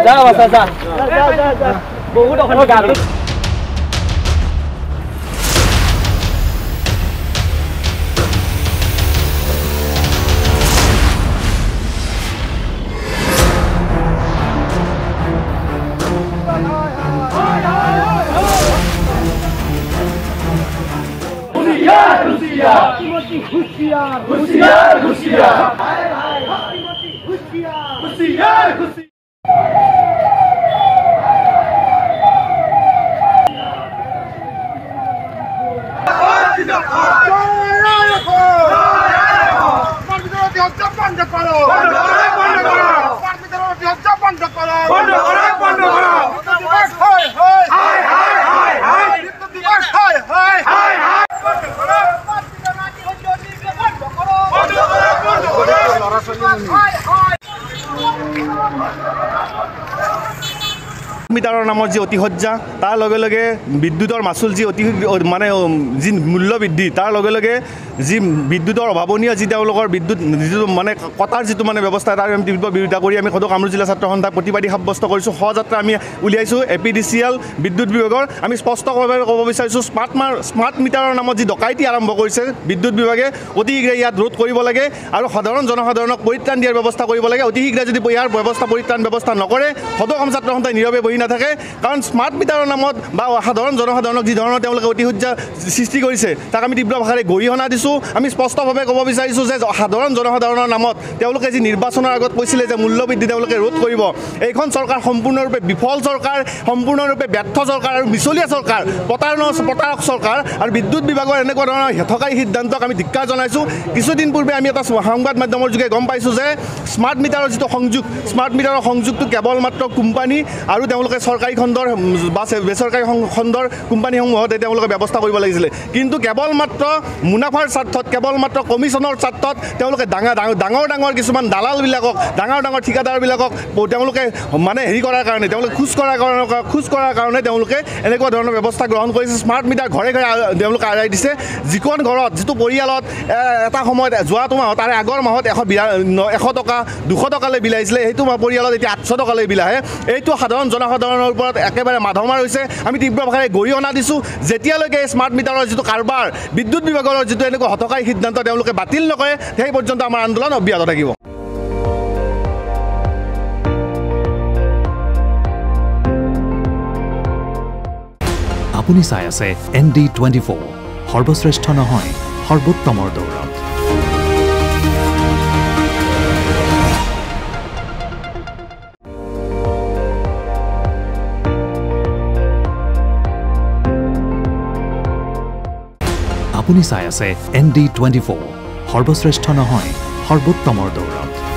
যা বাছা যা বহুত অশান্তি গান মিটাৰৰ নামৰ যি অতি হজ্জা তাৰ লগে লগে বিদ্যুতৰ মাচুল যি অতি মানে যি মূল্য বৃদ্ধি তাৰ লগে লগে যি বিদ্যুতৰ অভাৱনীয় যি তেওঁলোকৰ বিদ্যুৎ যিটো মানে কটাৰ যিটো মানে ব্যৱস্থা তাৰ আমি তীব্ৰ বিৰোধিতা কৰি আমি সদৌ কামৰূপ জিলা ছাত্ৰ সন্থাই প্ৰতিবাদী সাব্যস্ত কৰিছোঁ সহযাত্ৰা আমি উলিয়াইছোঁ APDCL বিদ্যুৎ বিভাগৰ আমি স্পষ্টভাৱে ক'ব বিচাৰিছোঁ স্মাৰ্ট মিটাৰৰ নামত যি ডকাইতি আৰম্ভ কৰিছে বিদ্যুৎ বিভাগে অতি শীঘ্ৰে ইয়াত ৰোধ কৰিব লাগে আৰু সাধাৰণ জনসাধাৰণক পৰিত্ৰাণ দিয়াৰ ব্যৱস্থা কৰিব লাগে অতি শীঘ্ৰে যদি ইয়াৰ পৰিত্ৰাণ ব্যৱস্থা নকৰে সদৌ কাম ছাত্ৰ সন্থাই নীৰৱে বহি নাথাকে কাৰণ স্মাৰ্ট মিটাৰৰ নামত বা সাধাৰণ জনসাধাৰণক যি ধৰণৰ তেওঁলোকে অতি হজ্জা সৃষ্টি কৰিছে তাক আমি তীব্ৰ ভাষাৰে গৰিহণা দিছোঁ আমি স্পষ্টভাৱে ক'ব বিচাৰিছোঁ যে সাধাৰণ জনসাধাৰণৰ নামত তেওঁলোকে যি নিৰ্বাচনৰ আগত কৈছিলে যে মূল্যবৃদ্ধি তেওঁলোকে ৰোধ কৰিব এইখন চৰকাৰ সম্পূৰ্ণৰূপে বিফল চৰকাৰ সম্পূৰ্ণৰূপে ব্যৰ্থ চৰকাৰ আৰু মিছলীয়া চৰকাৰ প্ৰতাৰক চৰকাৰ আৰু বিদ্যুৎ বিভাগৰ এনেকুৱা ধৰণৰ হেথকাৰী সিদ্ধান্তক আমি ধিক্কাৰ জনাইছোঁ কিছুদিন পূৰ্বে আমি এটা সংবাদ মাধ্যমৰ যোগে গম পাইছোঁ যে স্মাৰ্ট মিটাৰৰ যিটো সংযোগ স্মাৰ্ট মিটাৰৰ সংযোগটো কেৱল মাত্ৰ কোম্পানী আৰু তেওঁলোকে চৰকাৰী খণ্ডৰ বা বেচৰকাৰী খণ্ডৰ কোম্পানীসমূহতে তেওঁলোকে ব্যৱস্থা কৰিব লাগিছিলে কিন্তু কেৱল মাত্ৰ মুনাফাৰ স্বাৰ্থত কেৱল মাত্ৰ কমিশ্যনৰ স্বাৰ্থত তেওঁলোকে ডাঙৰ কিছুমান দালালবিলাকক ডাঙৰ ঠিকাদাৰবিলাকক তেওঁলোকে মানে হেৰি কৰাৰ কাৰণে তেওঁলোকে খোজ কৰাৰ কাৰণে তেওঁলোকে এনেকুৱা ধৰণৰ ব্যৱস্থা গ্ৰহণ কৰিছে স্মাৰ্ট মিটাৰ ঘৰে ঘৰে তেওঁলোকে আঁৰাই দিছে যিখন ঘৰত যিটো পৰিয়ালত এটা সময়ত যোৱাটো মাহত তাৰে আগৰ মাহত 100 টকা 200 টকালৈ বিলাইছিলে সেইটো পৰিয়ালত এতিয়া 800 টকালৈ বিলাহে এইটো সাধাৰণ জনসাধাৰণৰ ওপৰত একেবাৰে মাধমাৰ হৈছে আমি তীব্ৰ ভাষাৰে গৰিহণা দিছোঁ যেতিয়ালৈকে স্মাৰ্ট মিটাৰৰ যিটো কাৰবাৰ বিদ্যুৎ বিভাগৰ যিটো এনেকুৱা হঠকাৰী সিদ্ধান্ত তেওঁলোকে বাতিল নকৰে সেই পৰ্যন্ত আমাৰ আন্দোলন অব্যাহত থাকিব আপুনি চাই আছে ND24 সৰ্বশ্ৰেষ্ঠ নহয় সৰ্বোত্তমৰ দৌৰত আপুনি চাই আছে ND24 সৰ্বশ্ৰেষ্ঠ নহয় সৰ্বোত্তমৰ দৌৰত